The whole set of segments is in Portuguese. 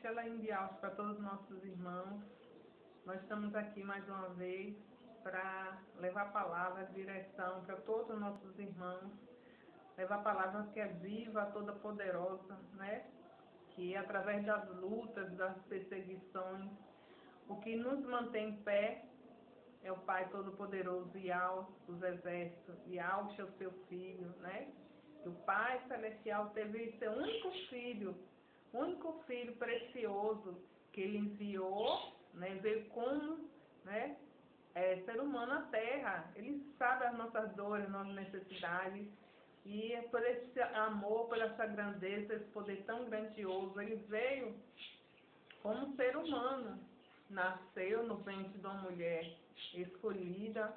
Shalom de alto para todos os nossos irmãos. Nós estamos aqui mais uma vez para levar a palavra, direção para todos os nossos irmãos, levar a palavra que é viva, toda poderosa, né? Que através das lutas, das perseguições, o que nos mantém em pé é o Pai Todo-Poderoso, Yahweh dos Exércitos, Yahweh é o seu Filho, né? E o Pai Celestial teve seu único filho precioso que ele enviou, né? Veio como, né? Ser humano na Terra. Ele sabe as nossas dores, as nossas necessidades. E é por esse amor, por essa grandeza, esse poder tão grandioso, ele veio como ser humano. Nasceu no ventre de uma mulher escolhida,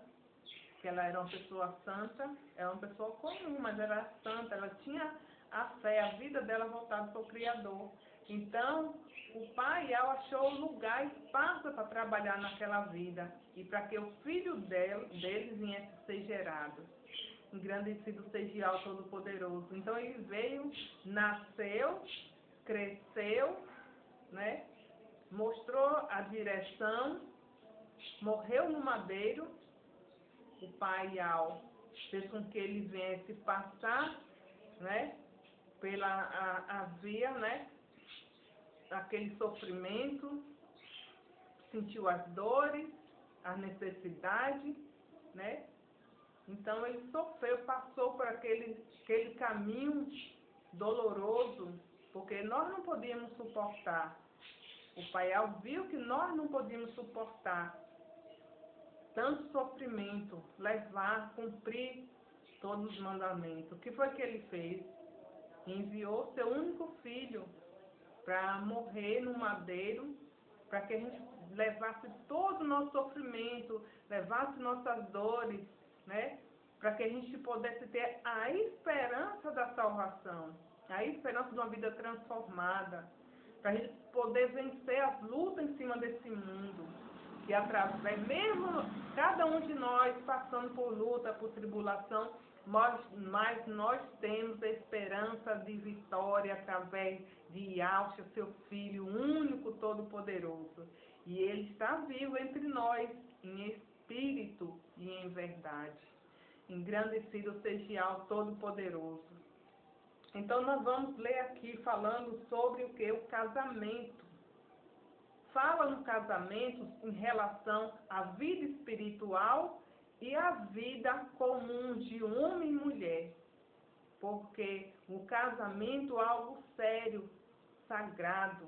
que ela era uma pessoa santa, era uma pessoa comum, mas era santa, ela tinha a fé, a vida dela voltada para o Criador. Então, o Pai achou lugar, espaço para trabalhar naquela vida, e para que o filho deles viesse ser gerado. Engrandecido seja Yahweh Todo-Poderoso. Então, ele veio, nasceu, cresceu, né? Mostrou a direção, morreu no madeiro. O Pai Yahweh fez com que ele viesse passar, né, pela a via, né, aquele sofrimento, sentiu as dores, a necessidade, né? Então ele sofreu, passou por aquele caminho doloroso, porque nós não podíamos suportar. O Pai Yahweh viu que nós não podíamos suportar tanto sofrimento, levar, cumprir todos os mandamentos. O que foi que ele fez? Enviou seu único filho para morrer no madeiro, para que a gente levasse todo o nosso sofrimento, levasse nossas dores, né? Para que a gente pudesse ter a esperança da salvação, a esperança de uma vida transformada, para a gente poder vencer as lutas em cima desse mundo. E através, mesmo cada um de nós passando por luta, por tribulação, mas nós temos a esperança de vitória através de Yahweh, seu Filho único, todo-poderoso. E ele está vivo entre nós, em espírito e em verdade. Engrandecido seja Yahweh Todo-Poderoso. Então nós vamos ler aqui falando sobre o que? O casamento. Fala no casamento em relação à vida espiritual e à vida comum de homem e mulher. Porque o casamento é algo sério, sagrado.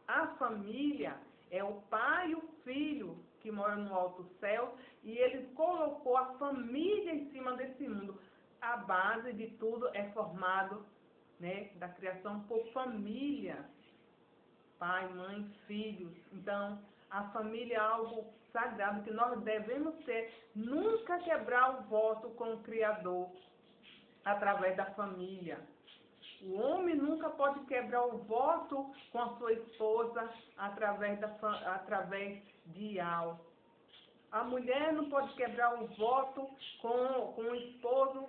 A família é o pai e o filho que moram no alto céu, e ele colocou a família em cima desse mundo. A base de tudo é formado, né, da criação por família. Pai, mãe, filhos. Então, a família é algo sagrado que nós devemos ter, nunca quebrar o voto com o Criador através da família. O homem nunca pode quebrar o voto com a sua esposa através de Yahweh. A mulher não pode quebrar o voto com o esposo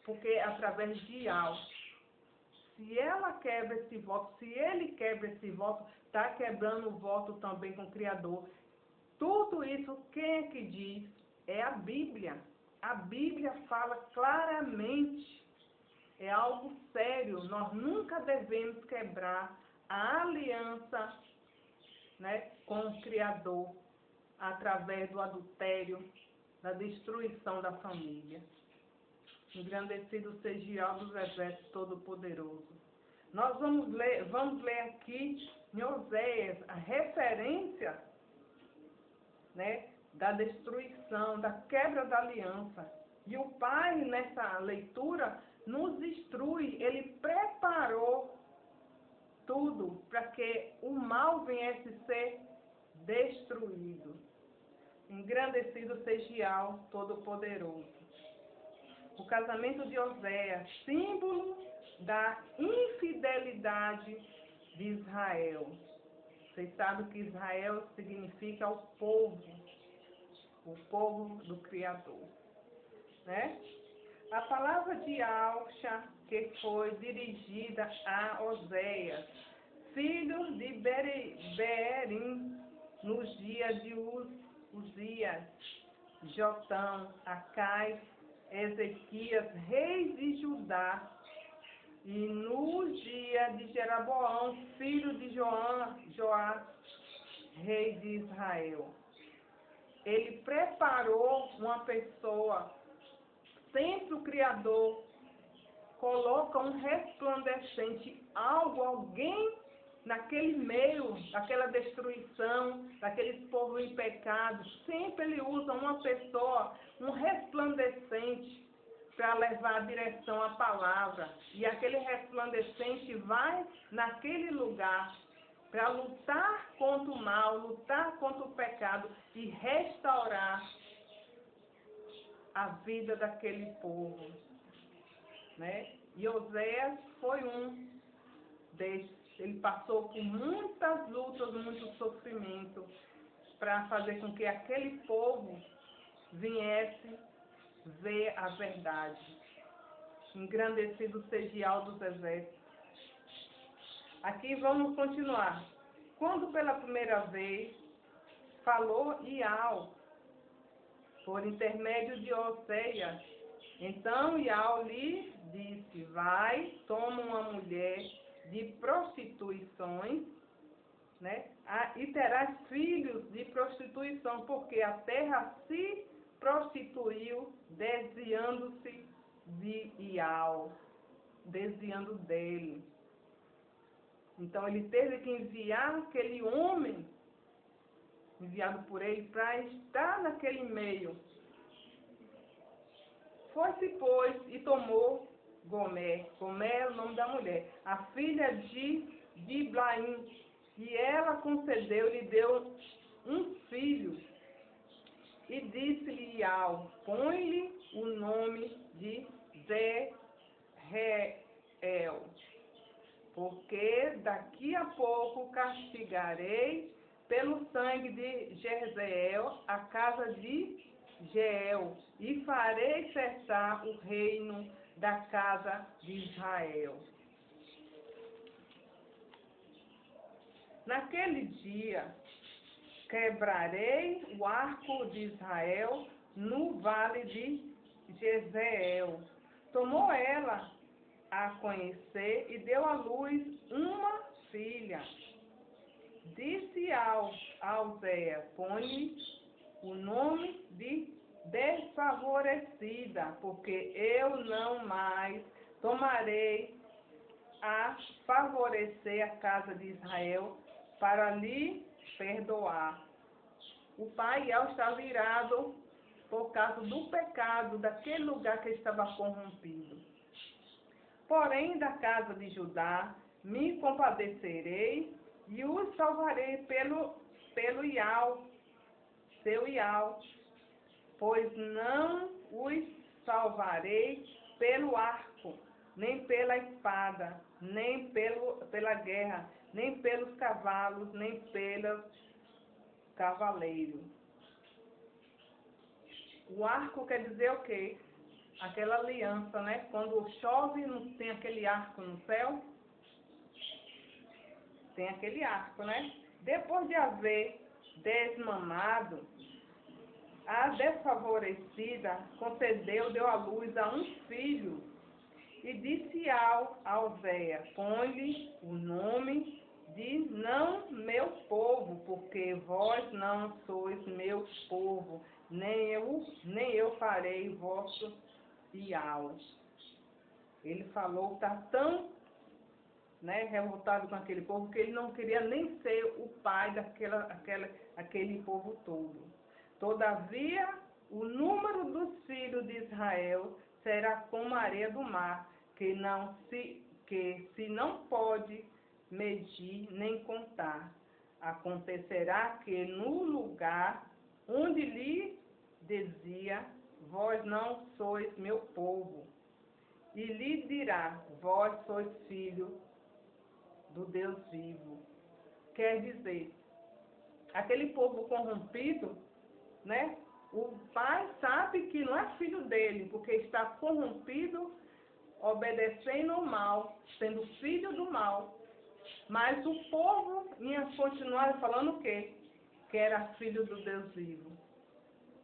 porque através de Yahweh. Se ela quebra esse voto, se ele quebra esse voto, está quebrando o voto também com o Criador. Tudo isso, quem é que diz? É a Bíblia. A Bíblia fala claramente. É algo sério. Nós nunca devemos quebrar a aliança, né, com o Criador através do adultério, da destruição da família. Engrandecido seja Yahweh dos Exércitos Todo-Poderoso. Nós vamos ler aqui em Oséias a referência, né, da destruição, da quebra da aliança. E o Pai, nessa leitura, nos instrui, ele preparou tudo para que o mal viesse ser destruído. Engrandecido seja Yahweh Todo-Poderoso. O casamento de Oséias, símbolo da infidelidade de Israel. Vocês sabem que Israel significa o povo do Criador, né? A palavra de Yahweh que foi dirigida a Oséias filhos de Berim, nos dias de Uzias, Jotão, Acais, Ezequias, reis de Judá, e no dia de Jeroboão, filho de Joás, rei de Israel. Ele preparou uma pessoa, sempre o Criador coloca um resplandecente, alguém naquele meio, daquela destruição, daqueles povos em pecado, sempre ele usa uma pessoa, um resplandecente, para levar a direção à palavra. E aquele resplandecente vai naquele lugar para lutar contra o mal, lutar contra o pecado e restaurar a vida daquele povo, né? E Oséias foi um desses. Ele passou por muitas lutas, muito sofrimento, para fazer com que aquele povo viesse ver a verdade. Engrandecido seja dos exércitos. Aqui vamos continuar. Quando pela primeira vez falou Iau, por intermédio de Oséias, então Iau lhe disse: vai, toma uma mulher de prostituições, né? E terás filhos de prostituição, porque a terra se prostituiu, desviando-se de Iau, desviando dele. Então ele teve que enviar aquele homem, enviado por ele, para estar naquele meio. Foi-se, pois, e tomou Gomer é o nome da mulher, a filha de Diblaim, e ela concedeu, lhe deu um filho, e disse-lhe Iau: põe-lhe o nome de Zerreel, porque daqui a pouco castigarei pelo sangue de Jezreel a casa de Jeel, e farei cessar o reino da casa de Israel. Naquele dia, quebrarei o arco de Israel no vale de Jezreel. Tomou ela a conhecer e deu à luz uma filha. Disse a Oséias: põe o nome de desfavorecida, porque eu não mais tomarei a favorecer a casa de Israel para lhe perdoar. O pai estava irado por causa do pecado daquele lugar que estava corrompido. Porém, da casa de Judá me compadecerei e os salvarei pelo Iau, seu Iau, pois não os salvarei pelo arco, nem pela espada, nem pela guerra, nem pelos cavalos, nem pelos cavaleiros. O arco quer dizer o quê? Aquela aliança, né? Quando chove, não tem aquele arco no céu? Tem aquele arco, né? Depois de haver desmamado, a desfavorecida concedeu, deu à luz a um filho, e disse a Oséias: põe-lhe o nome de não meu povo, porque vós não sois meu povo, nem eu farei vosso Iau. Ele falou que está tão, né, revoltado com aquele povo que ele não queria nem ser o pai daquele povo todo. Todavia, o número dos filhos de Israel será como a areia do mar, que se não pode medir nem contar. Acontecerá que no lugar onde lhe dizia: vós não sois meu povo, e lhe dirá: vós sois filho do Deus vivo. Quer dizer, aquele povo corrompido, né? O pai sabe que não é filho dele, porque está corrompido, obedecendo ao mal, sendo filho do mal. Mas o povo ia continuar falando o quê? Que era filho do Deus vivo.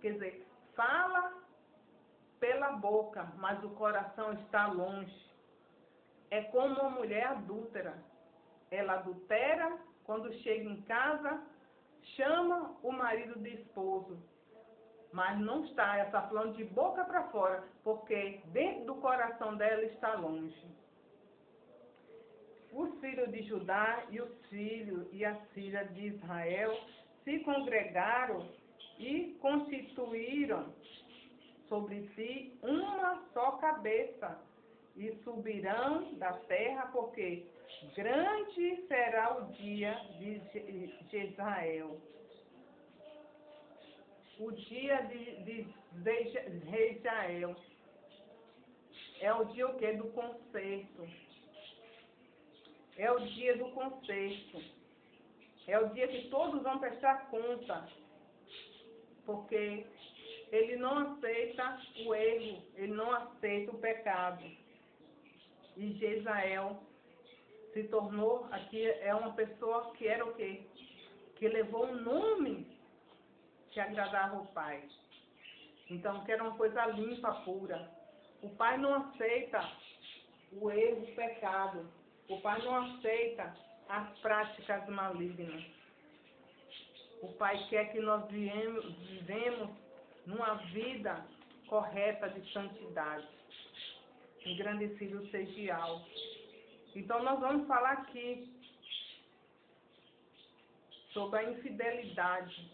Quer dizer, fala pela boca, mas o coração está longe. É como uma mulher adúltera. Ela adultera, quando chega em casa, chama o marido de esposo. Mas não está, ela está falando de boca para fora, porque dentro do coração dela está longe. Os filhos de Judá e os filhos e as filhas de Israel se congregaram e constituíram sobre si uma só cabeça, e subirão da terra, porque grande será o dia de Israel. O dia de Israel é o dia o quê? Do concerto. É o dia do concerto. É o dia que todos vão prestar conta, porque ele não aceita o erro, ele não aceita o pecado. E Jezabel se tornou, aqui é uma pessoa que era o quê? Que levou um nome que agradava ao Pai. Então, que era uma coisa limpa, pura. O Pai não aceita o erro, o pecado. O Pai não aceita as práticas malignas. O Pai quer que nós vivemos numa vida correta de santidade. Engrandecido seja. Então nós vamos falar aqui sobre a infidelidade.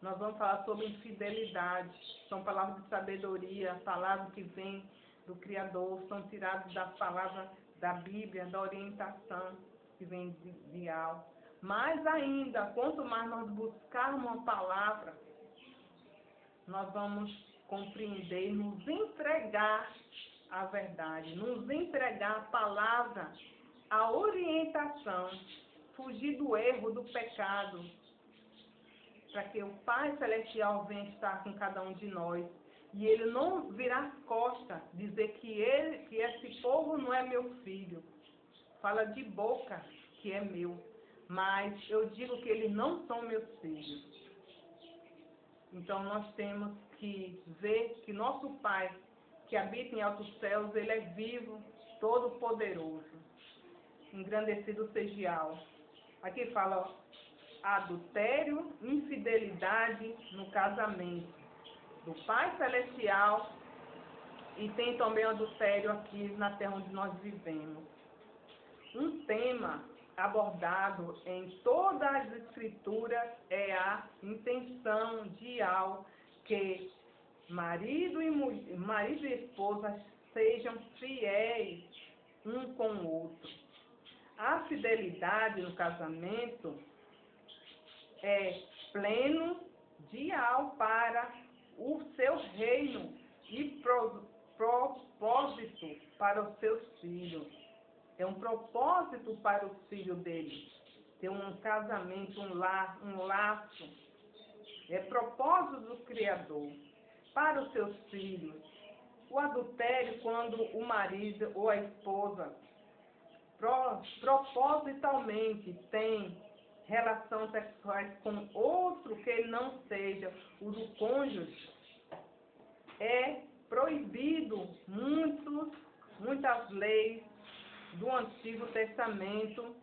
Nós vamos falar sobre infidelidade. São palavras de sabedoria, palavras que vêm do Criador, são tiradas da palavra da Bíblia, da orientação que vem de algo. Mais ainda, quanto mais nós buscarmos uma palavra, nós vamos compreender, nos entregar a verdade, nos entregar a palavra, a orientação, fugir do erro, do pecado, para que o Pai Celestial venha estar com cada um de nós e ele não virar as costas, dizer que esse povo não é meu filho. Fala de boca que é meu, mas eu digo que eles não são meus filhos. Então nós temos que ver que nosso Pai, que habita em altos céus, ele é vivo, todo poderoso. Engrandecido seja. Aqui fala, ó, adultério, infidelidade no casamento do Pai Celestial, e tem também o adultério aqui na terra onde nós vivemos. Um tema abordado em todas as escrituras é a intenção de algo que marido e esposa sejam fiéis um com o outro. A fidelidade no casamento é pleno dial para o seu reino e propósito para os seus filhos. É um propósito para os filhos dele. Ter um casamento, um lar, um laço. É propósito do Criador para os seus filhos. O adultério, quando o marido ou a esposa propositalmente tem relações sexuais com outro que não seja o do cônjuge, é proibido. Muitas leis do Antigo Testamento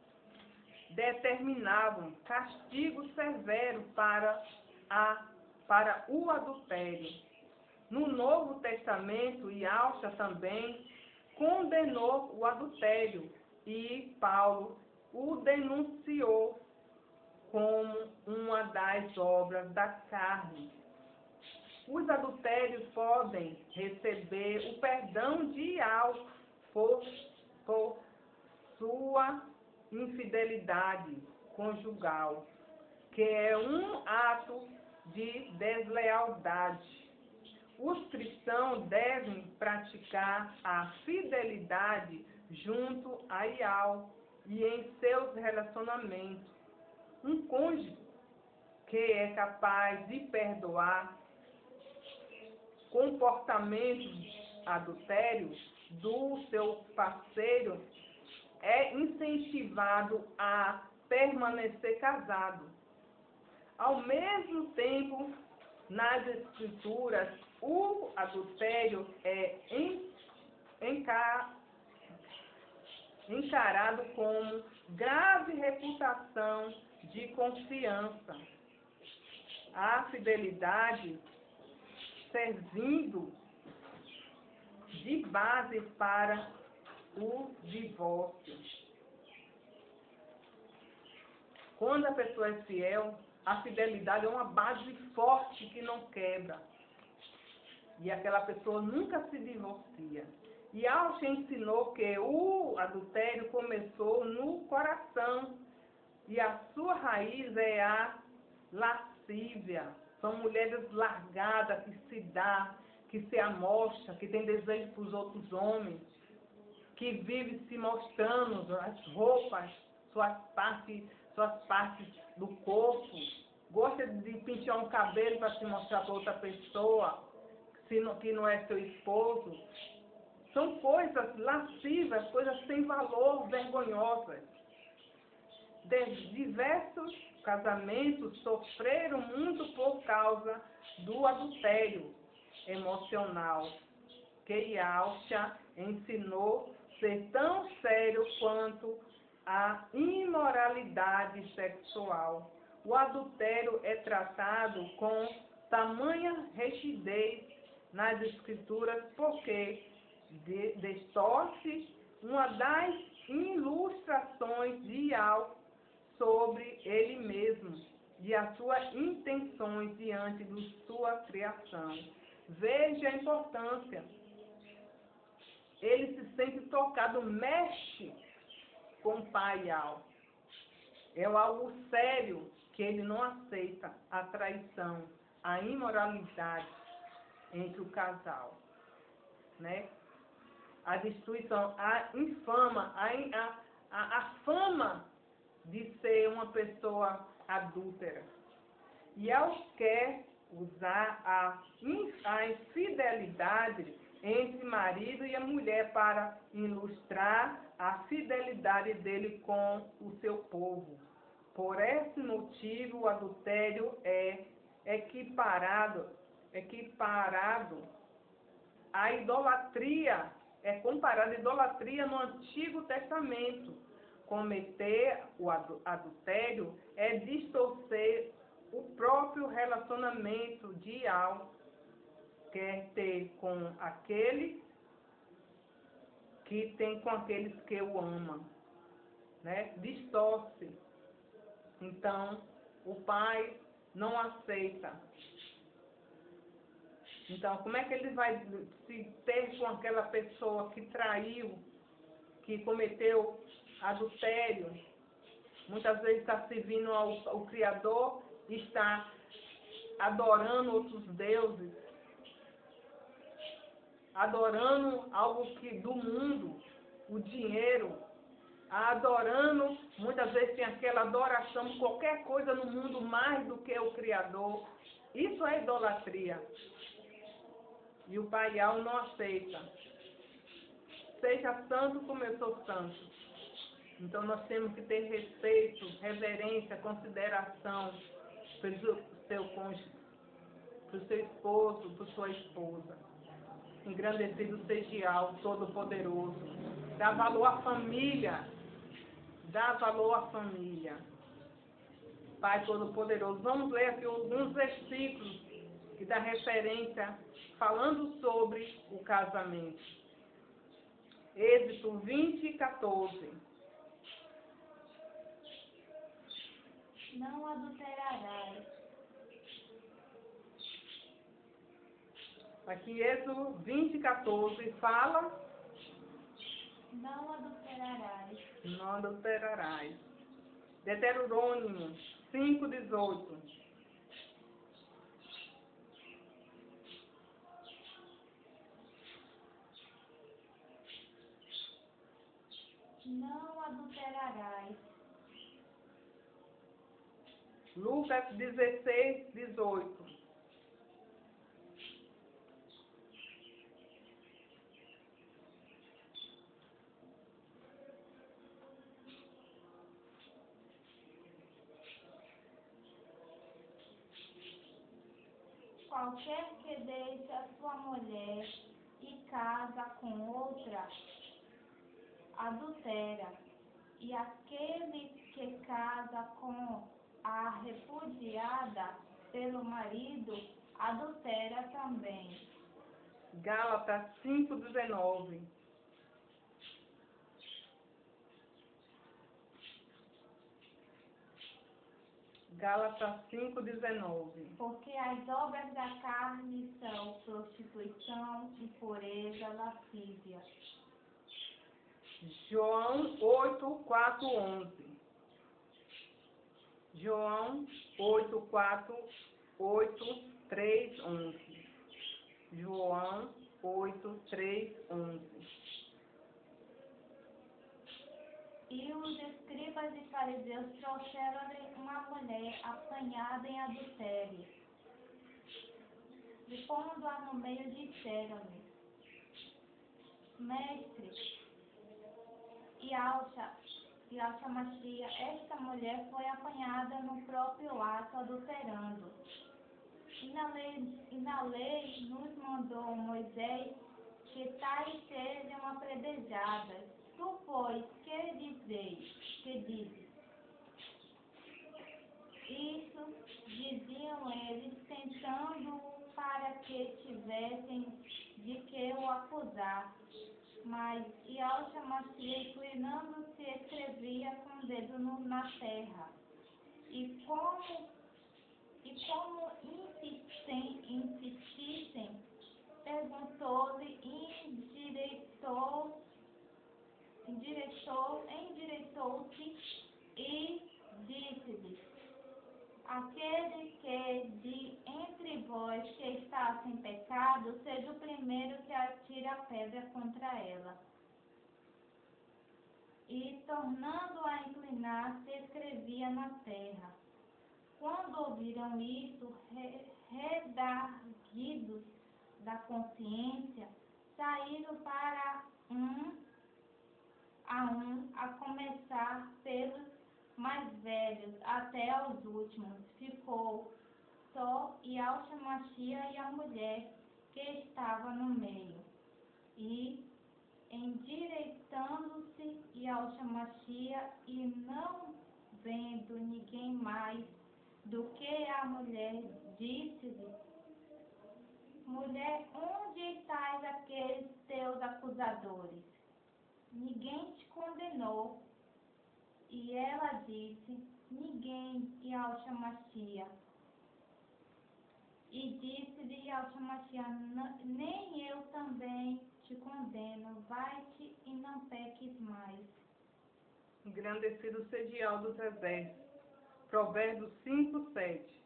determinavam castigo severo para o adultério. No Novo Testamento, Yahshua também condenou o adultério e Paulo o denunciou como uma das obras da carne. Os adultérios podem receber o perdão de Yahweh por sua infidelidade conjugal, que é um ato de deslealdade. Os cristãos devem praticar a fidelidade junto a Yahweh e em seus relacionamentos. Um cônjuge que é capaz de perdoar comportamentos adultérios do seu parceiro é incentivado a permanecer casado. Ao mesmo tempo, nas Escrituras, o adultério é encarado como grave reputação de confiança. A fidelidade servindo de base para o divórcio. Quando a pessoa é fiel, a fidelidade é uma base forte que não quebra. E aquela pessoa nunca se divorcia. E Alcha ensinou que o adultério começou no coração. E a sua raiz é a lascívia. São mulheres largadas que se dá, que se amostra, que tem desejo para os outros homens, que vivem se mostrando as roupas, suas partes do corpo, gosta de pentear um cabelo para se mostrar para outra pessoa, que não é seu esposo. São coisas lascivas, coisas sem valor, vergonhosas. Diversos casamentos sofreram muito por causa do adultério emocional, que Alcha ensinou ser tão sério quanto a imoralidade sexual. O adultério é tratado com tamanha rigidez nas Escrituras porque distorce uma das ilustrações de algo sobre ele mesmo e as suas intenções diante de sua criação. Veja a importância. Ele se sente tocado, mexe com o pai Al. É algo sério que ele não aceita, a traição, a imoralidade entre o casal, né? A destruição, a infama, a fama de ser uma pessoa adúltera. E Al quer usar a infidelidade entre marido e a mulher para ilustrar a fidelidade dele com o seu povo. Por esse motivo, o adultério é equiparado à idolatria, é comparado à idolatria no Antigo Testamento. Cometer o adultério é distorcer o próprio relacionamento de Al quer ter com aquele que tem com aqueles que o amam, né? Distorce. Então, o pai não aceita. Então, como é que ele vai se ter com aquela pessoa que traiu, que cometeu adultério? Muitas vezes está servindo ao Criador e está adorando outros deuses, adorando algo do mundo, o dinheiro, adorando, muitas vezes tem aquela adoração, qualquer coisa no mundo mais do que o Criador. Isso é idolatria. E o pai Al não aceita. Seja santo como eu sou santo. Então nós temos que ter respeito, reverência, consideração pelo seu cônjuge, pelo seu esposo, por sua esposa. Engrandecido seja Al, Todo-Poderoso. Dá valor à família. Dá valor à família. Pai Todo-Poderoso. Vamos ler aqui alguns versículos que dá referência falando sobre o casamento. Êxodo 20:14. Não adulterarás. Aqui Êxodo 20:14 fala: Não adulterarás. não adulterarás. Deuteronômio 5:18. Não adulterarás. Lucas 16:18. qualquer que deixe a sua mulher e casa com outra, adultera, e aquele que casa com a repudiada pelo marido, adultera também. Gálatas 5:19. Gálatas 5:19. Porque as obras da carne são prostituição, impureza, lascívia. João 8:4-11. João 8:4-8:3-11. João 8:3-11. E os escribas e fariseus trouxeram-lhe uma mulher apanhada em adultério. E pondo-a no meio, disseram-lhe: Mestre, e Alxamachia, esta mulher foi apanhada no próprio ato, adulterando. E na lei nos mandou Moisés que tais sejam apedrejadas. Tu, pois, que dizes? Isso diziam eles, tentando-o para que tivessem de que o acusar. Mas Alxamachia, inclinando-se, escrevia com o dedo na terra. E como insistissem, perguntou-lhe, endireitou-se e disse-lhes: Aquele que de entre vós que está sem pecado, seja o primeiro que atire a pedra contra ela. E, tornando a inclinar-se, escrevia na terra. Quando ouviram isso, redarguidos da consciência, saíram para a começar pelos mais velhos até aos últimos. Ficou só Alxamachia e a mulher que estava no meio. E, endireitando-se Alxamachia e não vendo ninguém mais do que a mulher, disse-lhe: Mulher, onde estáis aqueles teus acusadores? Ninguém te condenou. E ela disse: Ninguém, Alxamachia. E disse-lhe Alxamachia: Nem eu também te condeno. Vai-te e não peques mais. Engrandecido seja o dos exércitos. Provérbios 5:7.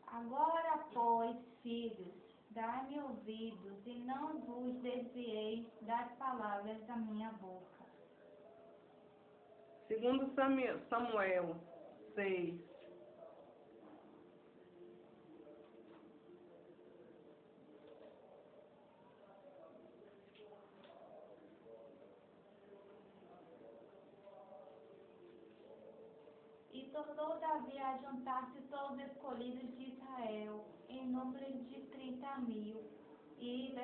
Agora, pois, filhos, dai-me ouvidos e não vos desvieis das palavras da minha boca. Segundo Samuel 6. E tornou Davi a juntar-se todos os escolhidos de Israel, em número de 30.000. E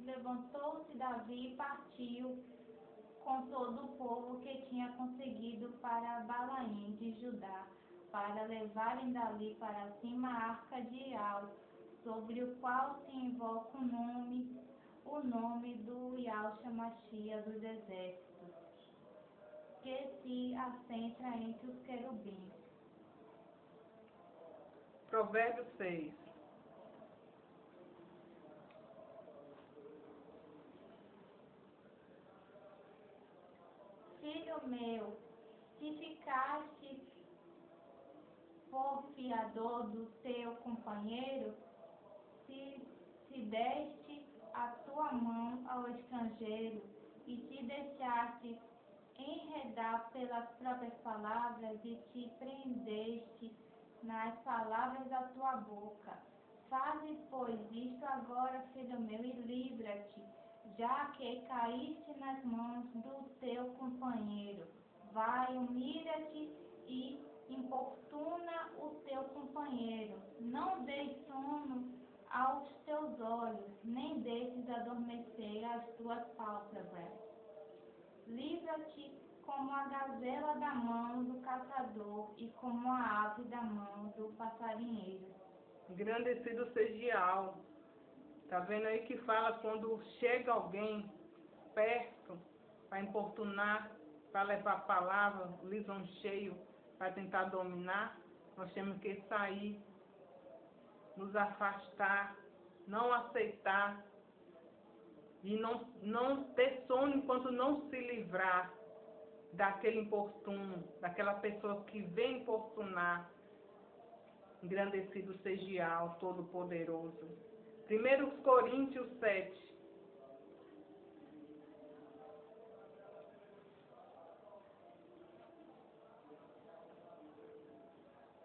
levantou-se Davi e partiu com todo o povo que tinha conseguido para Balaim de Judá, para levarem dali para cima a arca de Ial, sobre o qual se invoca o nome do Alxamachia dos exércitos, que se assenta entre os querubins. Provérbios 6. Filho meu, se ficaste porfiador do teu companheiro, se deste a tua mão ao estrangeiro e te deixaste enredar pelas próprias palavras e te prendeste nas palavras da tua boca. Faze, pois, isto agora, filho meu, e livra-te já que caíste nas mãos do teu companheiro. Vai, humilha-te e importuna o teu companheiro. Não deis sono aos teus olhos, nem deixes adormecer as tuas pálpebras. Livra-te como a gazela da mão do caçador e como a ave da mão do passarinheiro. Engrandecido seja alma. Tá vendo aí que fala quando chega alguém perto para importunar, para levar a palavra, lisonjeio, para tentar dominar, nós temos que sair, nos afastar, não aceitar e não ter sono enquanto não se livrar daquele importuno, daquela pessoa que vem importunar. Engrandecido seja o Todo-Poderoso. 1 Coríntios 7.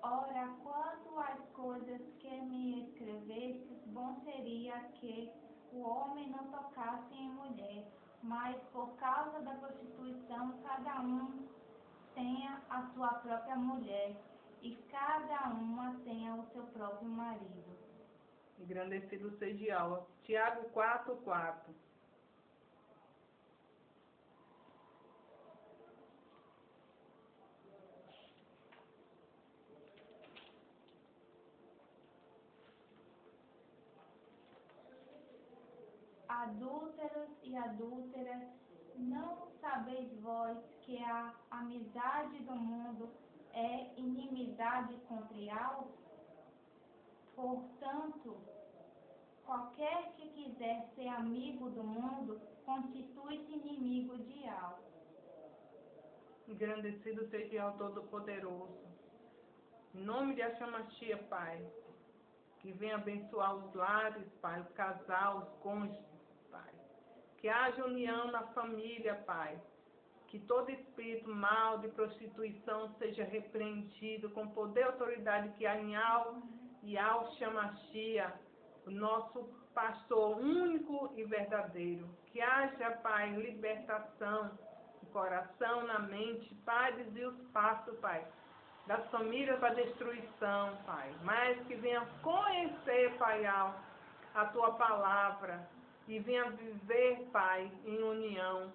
Ora, quanto às coisas que me escrevestes, bom seria que o homem não tocasse em mulher, mas por causa da prostituição cada um tenha a sua própria mulher e cada uma tenha o seu próprio marido. Engrandecido seja o Tiago 4:4. Adúlteros e adúlteras, não sabeis vós que a amizade do mundo é inimizade contra Deus? Portanto, qualquer que quiser ser amigo do mundo, constitui-se inimigo de Deus. Engrandecido seja o Todo-Poderoso. Em nome de Axamachia, Pai, que venha abençoar os lares, Pai, os casais, os cônjuges, Pai. Que haja união na família, Pai. Que todo espírito mal de prostituição seja repreendido com poder e autoridade que há em Axamachia, o nosso pastor único e verdadeiro. Que haja, Pai, libertação no coração, na mente, Pai, desvia os passos, Pai, das famílias para destruição, Pai. Mas que venha conhecer, Pai, a Tua palavra e venha viver, Pai, em união.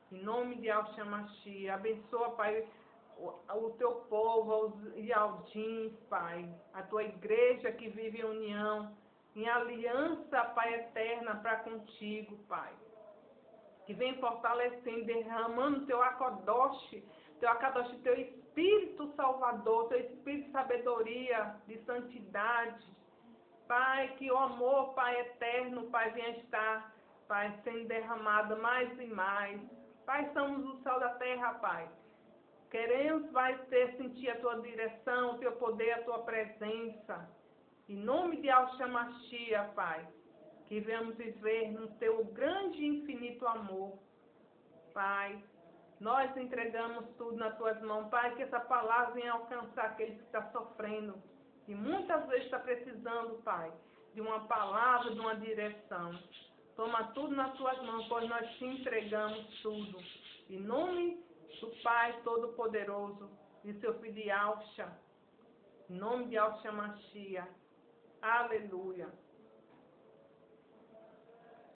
Em nome de Axamachia, abençoa, Pai, o Teu povo, os Ialdins, Pai, a Tua igreja que vive em união, em aliança, Pai, eterna para contigo, Pai. Que vem fortalecendo, derramando Teu Akadosh, Teu Espírito Salvador, Teu Espírito de sabedoria, de santidade. Pai, que o amor, Pai, eterno, Pai, venha estar, Pai, sendo derramado mais e mais. Pai, somos o céu da terra, Pai. Queremos, Pai, sentir a Tua direção, o Teu poder, a Tua presença. Em nome de Axamachia, Pai, que venhamos viver no Teu grande e infinito amor. Pai, nós entregamos tudo nas Tuas mãos, Pai, que essa palavra venha alcançar aqueles que estão sofrendo. E muitas vezes está precisando, Pai, de uma palavra, de uma direção. Toma tudo nas Tuas mãos, pois nós te entregamos tudo. Em nome do Pai Todo-Poderoso e seu Filho Alxa. Em nome de Axamachia. Aleluia.